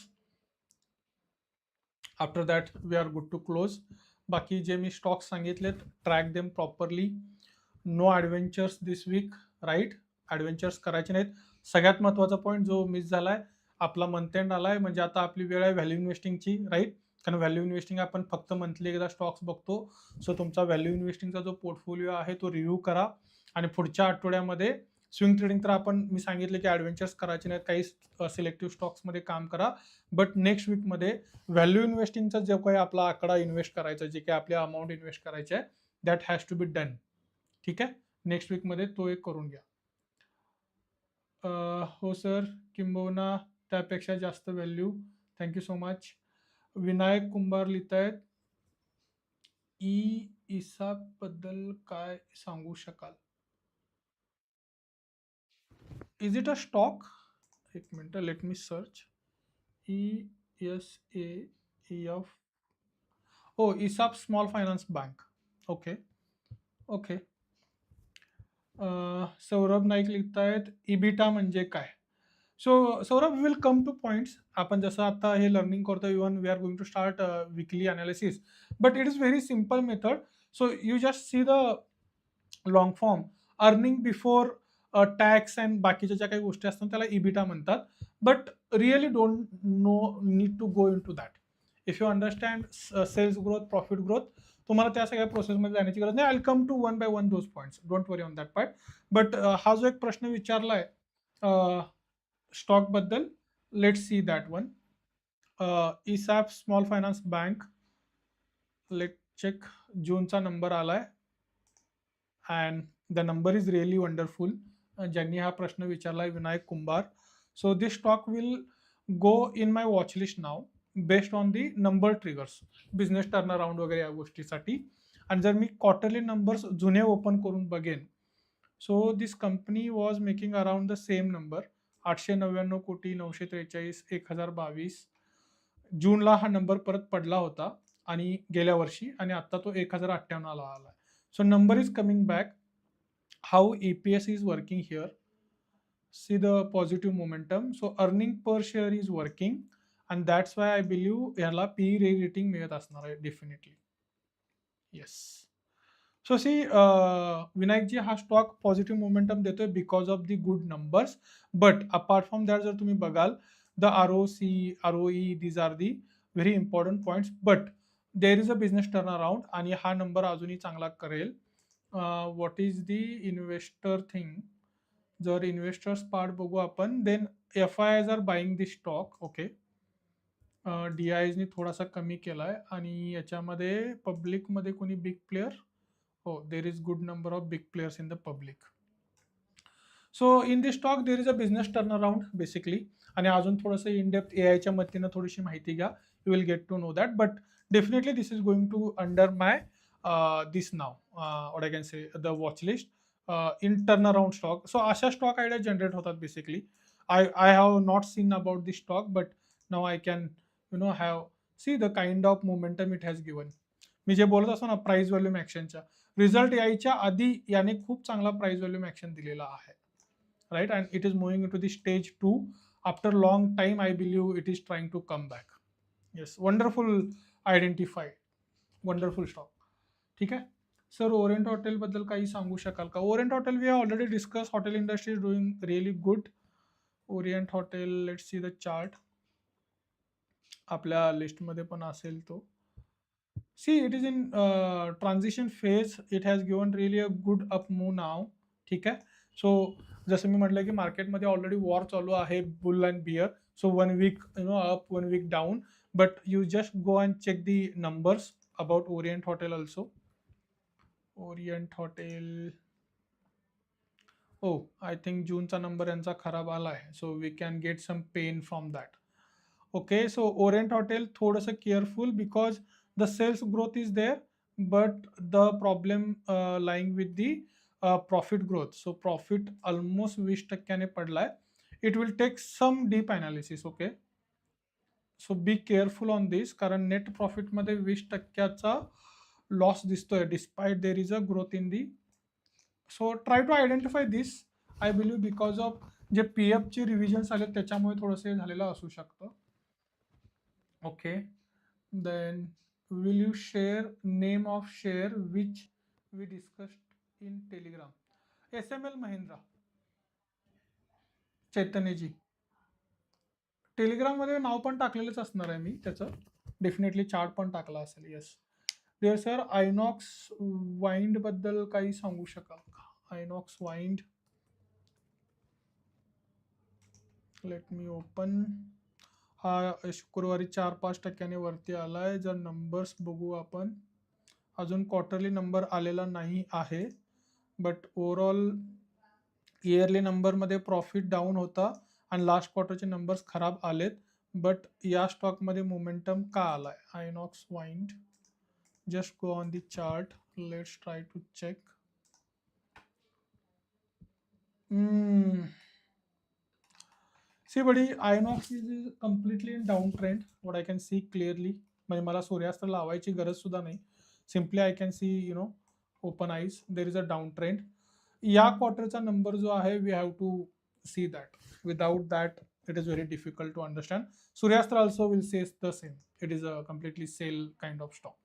After that we are good to close. बाकी जे मी stocks सांगितलेत, track them properly. No adventures this week, right. Adventures करायचे नाहीत. सगळ्यात महत्त्वाचा point जो miss झालाय, आपला मंथ एंड आलाय, म्हणजे आता आपली वेळ आहे व्हॅल्यू इन्व्हेस्टिंगची, राईट. कारण व्हॅल्यू इन्व्हेस्टिंग आपण फक्त मंथली एकदा स्टॉक्स बघतो. सो तुमचा व्हॅल्यू इन्व्हेस्टिंगचा जो पोर्टफोलिओ आहे तो रिव्ह्यू करा. आणि पुढच्या आठवड्यामध्ये स्विंग ट्रेडिंग तर आपण, मी सांगितले की ॲडव्हेंचर्स करायचे नाहीत, काही सिलेक्टिव्ह स्टॉक्समध्ये काम करा. बट नेक्स्ट वीकमध्ये व्हॅल्यू इन्व्हेस्टिंगचा जो काही आपला आकडा इन्व्हेस्ट करायचा, जे काही आपल्या अमाऊंट इन्व्हेस्ट करायचे आहे, that has to be done. ठीक आहे. नेक्स्ट वीकमध्ये तो एक करून घ्या. हो सर, किंबहुना त्यापेक्षा जास्त value. Thank you so much. Vinayak Kumbhar लिहितायत, ESOP बद्दल काय सांगू शकाल? Is it a stock? एक minute, let me search. ESAEF. हो, ESOP small finance bank. Okay okay. Saurabh Naik लिहितायत, इबिटा म्हणजे काय? So Saurabh, will come to points. आपण जसं आता हे लर्निंग करतो, even we are going to start weekly analysis, but it is very simple method. So you just see the long form. Earning before tax and बाकीच्या ज्या काही गोष्टी असतात त्याला इबिटा म्हणतात. But really don't need to go in to that. If you understand sales growth, profit growth, तुम्हाला त्या सगळ्या प्रोसेसमध्ये जाण्याची गरज नाही. I will come to one by one those points. Don't worry on that part. But हा जो एक प्रश्न विचारलाय स्टॉक बद्दल, let's see that one. ESOP small finance bank, let check. जूनचा number आलाय and the number is really wonderful. ज्यांनी हा प्रश्न विचारलाय, Vinayak Kumbhar. So this stock will go in my watch list now based on the number triggers, business turn around वगैरे या गोष्टीसाठी. आणि जर मी क्वार्टरली नंबर्स जुने ओपन करून बघेन, so this company was making around the same number, 899 कोटी, 943, 1022. जूनला हा नंबर परत पडला होता आणि गेल्या वर्षी, आणि आता तो 1058 ला आला. So number is coming back. How EPS is working here. See the positive momentum. So earning per share is working, and that's why I believe याला PE रेटिंग मिळत असणार आहे डेफिनेटली. येस. सो सी विनायकजी हा stock positive momentum देतोय because of the good numbers. But apart from that जर तुम्ही बघाल the ROE these are the very important points. But there is a business turn around आणि हा number अजूनही चांगला करेल. What is the investor thing. जर इन्व्हेस्टर्स पार्ट बघू आपण, देन FIs आर बाईंग दी स्टॉक. ओके. DIsनी थोडासा कमी केलाय आणि याच्यामध्ये पब्लिकमध्ये कोणी बिग प्लेयर. हो, there is good number of big players in the public. So in this stock there is a business turn around basically. आणि अजून थोडंसं इन डेप्थ AIच्या मदतीनं थोडीशी माहिती घ्या. You will get to know that. But definitely this is going to under my this now what I can say the watch list in turn around stock. So अशा stock idea generate होतात basically. I have not seen about this stock, but now I can have see the kind of momentum it has given. मी जे बोलत असतो ना price volume ऍक्शनच्या result यायच्या आधी याने खूप चांगला प्राइस व्हॅल्यूम ऍक्शन दिलेला आहे. Right. And it is moving into the stage 2 after long time. I believe it is trying to come back. Yes, wonderful identified, wonderful stock. ठीक आहे sir. Orient hotel बद्दल काही सांगू शकाल का? Orient Hotel we have already discuss. Hotel industry is doing really good. Orient Hotel, let's see the chart. आपल्या लिस्टमध्ये पण असेल तो. See it is in transition phase. It has given really a good up move now. ठीक आहे. So जसं मी म्हटलं की मार्केटमध्ये ऑलरेडी वॉर चालू आहे, bull and bear. So 1 week up, 1 week down. But you just go and check the numbers about Orient Hotel also. Orient Hotel, I think जूनचा number यांचा खराब आला आहे. So we can get some pain from that. Okay. So Orient Hotel थोडंसं careful because the sales growth is there, but the problem lying with the profit growth. So profit almost 20% पडलाय. It will take some deep analysis. Okay. So be careful on this, कारण net प्रॉफिटमध्ये 20%चा loss दिसतोय despite there is a growth in the. So try to identify this. I believe because of जे PFचे revisions आले त्याच्यामुळे थोडंसं झालेलं असू शकतं. Okay. Then will you share name of share which we discussed in Telegram. SML Mahindra. Chaitanyaji, टेलिग्राममध्ये नाव पण टाकलेलंच असणार आहे मी त्याचं. डेफिनेटली चार्ट पण टाकला असेल. Yes there sir. Inox Wind बद्दल काही सांगू शकाल का? Inox Wind, let me open. हा शुक्रवारी 4-5% वरती आलाय. जर नंबर्स बघू आपण, अजून क्वार्टरली नंबर आलेला नाही आहे. बट ओव्हरऑल इयरली नंबरमध्ये प्रॉफिट डाऊन होता आणि लास्ट क्वार्टरचे नंबर्स खराब आलेत. बट या स्टॉकमध्ये मोमेंटम का आलाय? Inox Wind, just go on the chart. Let's try to check. See buddy, Inox is completely in down trend. What I can see clearly. म्हणजे मला सूर्यास्त्र लावायची गरज सुद्धा नाही. Simply I can see open eyes there is a down trend. या क्वार्टरचा number जो आहे we have to see that. Without that it is very difficult to understand. Suryastra also will say the same. It is a completely sell kind of stock.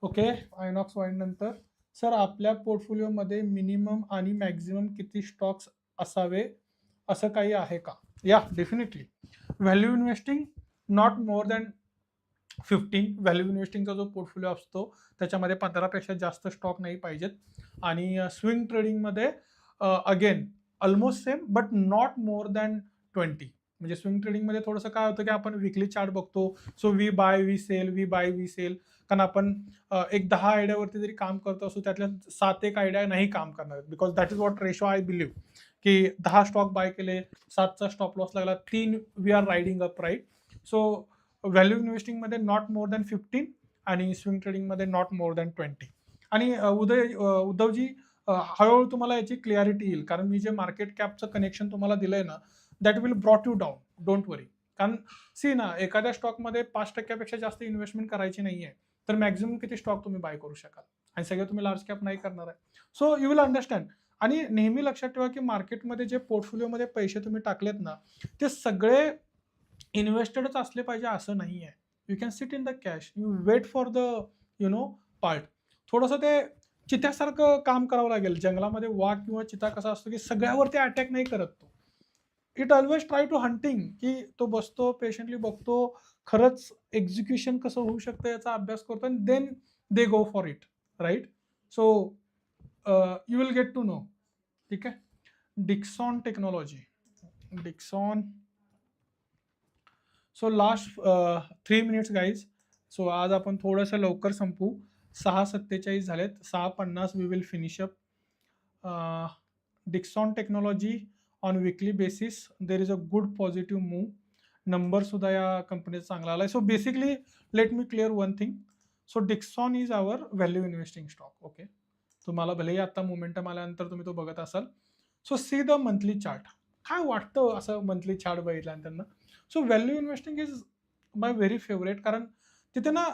Okay. Inox Wind नंतर sir आपल्या पोर्टफोलिओमध्ये minimum आणि maximum किती stocks असावे असं काही आहे का? Yeah definitely. Value investing not more than 15. Value इन्व्हेस्टिंगचा जो पोर्टफोलिओ असतो त्याच्यामध्ये 15पेक्षा जास्त स्टॉक नाही पाहिजेत. आणि स्विंग ट्रेडिंगमध्ये again almost same but not more than 20. म्हणजे स्विंग ट्रेडिंगमध्ये थोडंसं काय होतं की आपण विकली चार्ट बघतो. So we buy we sell, we buy we sell. कारण आपण एक 10 आयडियावरती जरी काम करत असू त्यातल्या 7 आयडिया नाही काम करणार. Because that is what ratio I believe. की 10 स्टॉक बाय केले, 7चा स्टॉप लॉस लागला, 3 we are riding up. Right. So value इन्व्हेस्टिंगमध्ये नॉट मोर दॅन 15 आणि स्विंग ट्रेडिंगमध्ये नॉट मोर दॅन 20. आणि उद्धवजी हळूहळू तुम्हाला याची क्लिअरिटी येईल, कारण मी जे मार्केट कॅपचं कनेक्शन तुम्हाला दिलंय ना that will brought you down. Don't worry. कारण सी ना, एखाद्या स्टॉकमध्ये 5%पेक्षा जास्त इन्व्हेस्टमेंट करायची नाहीये तर मॅक्झिमम किती स्टॉक तुम्ही बाय करू शकाल. आणि सगळे तुम्ही लार्ज कॅप नाही करणार आहे. So you will understand. आणि नेहमी लक्षात ठेवा की मार्केटमध्ये जे पोर्टफोलिओमध्ये पैसे तुम्ही टाकलेत ना, ते सगळे इन्व्हेस्टेडच असले पाहिजे असं नाही आहे. You can sit in the cash. You wait for the part. थोडंसं ते चित्यासारखं काम करावं लागेल. जंगलामध्ये वाघ किंवा चिता कसा असतो, की सगळ्यावरती अटॅक नाही करत तो. It always try to hunting, की तो बसतो, पेशंटली बघतो, खरंच एक्झिक्युशन कसं होऊ शकतं याचा अभ्यास करतो आणि then they go for it, right? So you will get to know. ठीक आहे. Dixon technology. Dixon. So last 3 minutes guys. So आज आपण थोडंसं लवकर संपू. 6:47 झालेत. 6:50 we will finish up. Dixon technology on weekly basis there is a good positive move. Number सुद्धा या कंपनीचा चांगला आला आहे. So basically let me clear one thing. So Dixon is our value investing stock. Okay, तुम्हाला भलेही आता मोमेंटम आल्यानंतर तुम्ही तो बघत असाल. So see the monthly chart. काय वाटतं असं मंथली चार्ट बघितल्यानंतर? So value investing is my very favourite, कारण तिथे ना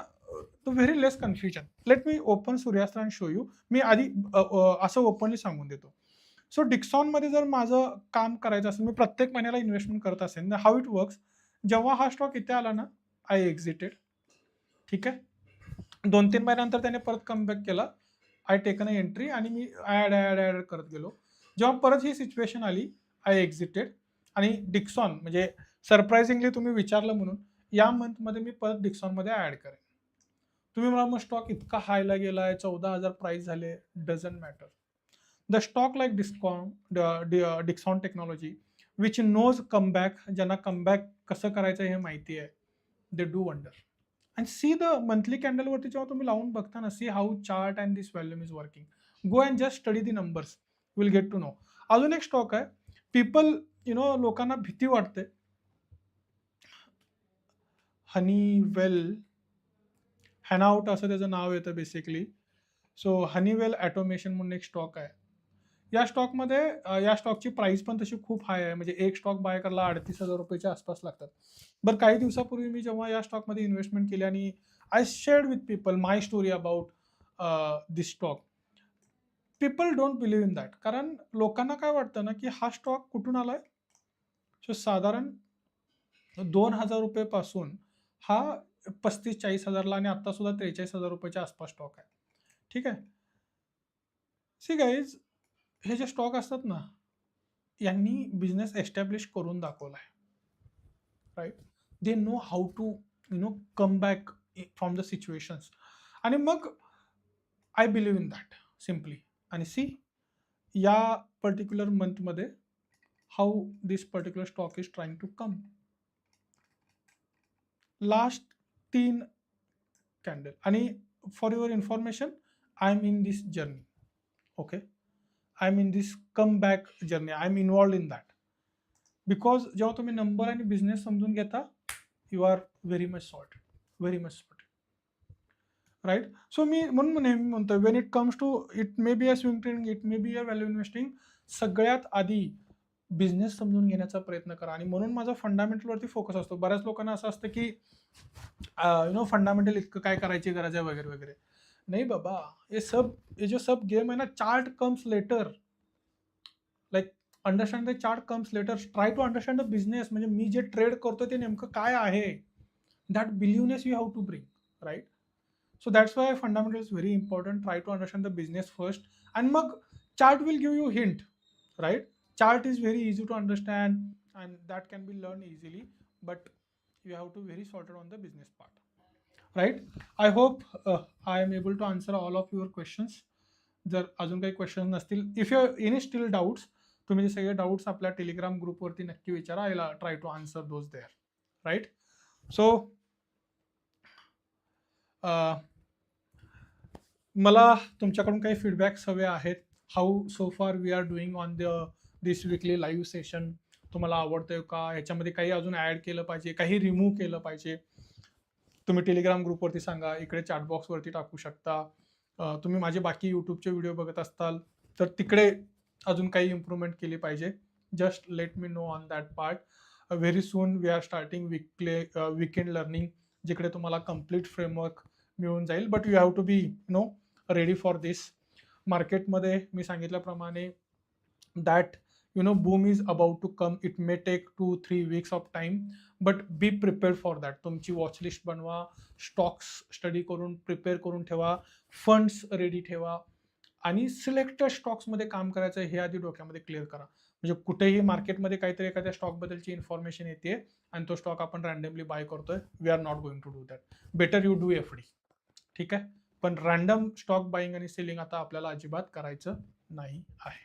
very less confusion. Let me open Suryastra and show you. मी आधी असं ओपनली सांगून देतो. सो डिक्सॉनमध्ये जर माझं काम करायचं असेल, मी प्रत्येक महिन्याला इन्व्हेस्टमेंट करत असेल, हाऊ इट वर्क्स. जेव्हा हा स्टॉक इथे आला ना, आय एक्झिटेड. ठीक आहे. 2-3 महिन्यानंतर त्याने परत कमबॅक केला. आय टेकन अ एंट्री आणि मी ॲड करत गेलो. जेव्हा परत ही सिच्युएशन आली, आय एक्झिटेड. आणि डिक्सॉन म्हणजे सरप्राइझिंगली तुम्ही विचारलं म्हणून या मंथमध्ये मी परत डिक्सॉनमध्ये ॲड करेन. तुम्ही मला मग स्टॉक इतका हायला गेलाय, 14,000 प्राइस झाले, doesn't matter. The stock like Dixon Technology which knows comeback, ज्यांना कमबॅक कसं करायचं हे माहिती आहे, they do wonder. And see the monthly कॅन्डलवरती जेव्हा तुम्ही लावून बघता ना, see how chart and this volume is working. Go and just study the numbers, will get to know. अजून एक स्टॉक आहे, पीपल लोकांना भीती वाटते. हनीवेल, हॅनाउट असं त्याचं नाव येतं बेसिकली. सो हनीवेल ऑटोमेशन म्हणून एक स्टॉक आहे. या स्टॉकमध्ये या स्टॉकची प्राइस पण तशी खूप हाय आहे. म्हणजे एक स्टॉक बाय करायला 38,000 रुपयाच्या आसपास लागतात. बरं, काही दिवसापूर्वी मी जेव्हा या स्टॉकमध्ये इन्व्हेस्टमेंट केली आणि I shared with people my story about this stock. People don't believe in that. कारण लोकांना काय वाटतं ना, की हा स्टॉक कुठून आलाय? सो साधारण 2,000 रुपयेपासून हा 35-40,000ला आणि आता सुद्धा 43,000 रुपयाच्या आसपास स्टॉक आहे. ठीक आहे. सी गाईज, हे जे स्टॉक असतात ना, यांनी बिझनेस एस्टॅब्लिश करून दाखवला आहे, right? They know how to come back from the situations. आणि मग I believe in that simply. आणि सी या पर्टिक्युलर मंथमध्ये how this particular stock is trying to come. Last 3 candle. आणि for your information, I am in this journey. Okay, I am in this come back journey. I am involved in that. Because जेव्हा तुम्ही number आणि business समजून घेता, you are very much sort, very much sort, right? So मी म्हणून नेहमी म्हणतो, when it comes to, it may be a swing trading, it may be a value investing, सगळ्यात आधी बिझनेस समजून घेण्याचा प्रयत्न करा. आणि म्हणून माझा फंडामेंटलवरती फोकस असतो. बऱ्याच लोकांना असं असतं की फंडामेंटल इतकं काय करायची गरज आहे वगैरे वगैरे. नाही बाबा, ये जो सब गेम है ना, chart comes later. Like understand the chart comes later. Try to understand the business. म्हणजे मी जे ट्रेड करतो ते नेमकं काय आहे. That believeness you have to bring, right? So that's why fundamental is very important. Try to understand the business first, आणि मग chart will give you hint, right? Chart is very easy to understand and that can be learned easily, but you have to very sorted on the business part, right? I hope I am able to answer all of your questions. जर अजून काही question नसतील, if you any still doubts, तुम्ही सगळे doubts आपल्या Telegram ग्रुपवरती नक्की विचारा. I will try to answer those there, right? So मला तुमच्याकडून काही फीडबॅक्स हवे आहेत. How so far we are doing on this weekly live session. तुम्हाला आवडतंय का? ह्याच्यामध्ये काही अजून ॲड केलं पाहिजे, काही रिमूव्ह केलं पाहिजे, तुम्ही टेलिग्राम ग्रुपवरती सांगा. इकडे चॅटबॉक्सवरती टाकू शकता. तुम्ही माझे बाकी यूट्यूबचे व्हिडिओ बघत असताल तर तिकडे अजून काही इम्प्रूव्हमेंट केली पाहिजे. Just let me know on that part. Very soon we are starting weekend learning, जिकडे तुम्हाला कम्प्लीट फ्रेमवर्क मिळून जाईल. But you have to be ready for this. मार्केटमध्ये मी सांगितल्याप्रमाणे that boom is about to come. It may take 2-3 weeks of time, but be prepared for that. तुमची watch list बनवा, stocks study करून prepare करून ठेवा, फंड्स रेडी ठेवा आणि सिलेक्टेड स्टॉक्स मध्ये काम करायचं हे आधी डोक्यामध्ये क्लिअर करा. म्हणजे कुठेही मार्केटमध्ये काहीतरी एखाद्या स्टॉक बद्दलची इन्फॉर्मेशन येते आणि तो स्टॉक आपण रॅन्डमली बाय करतोय, we are not going to do that. Better you do FD. ठीक आहे, पण रॅन्डम स्टॉक बाईंग आणि सेलिंग आता आपल्याला अजिबात करायचं नाही आहे.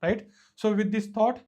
Right. So with this thought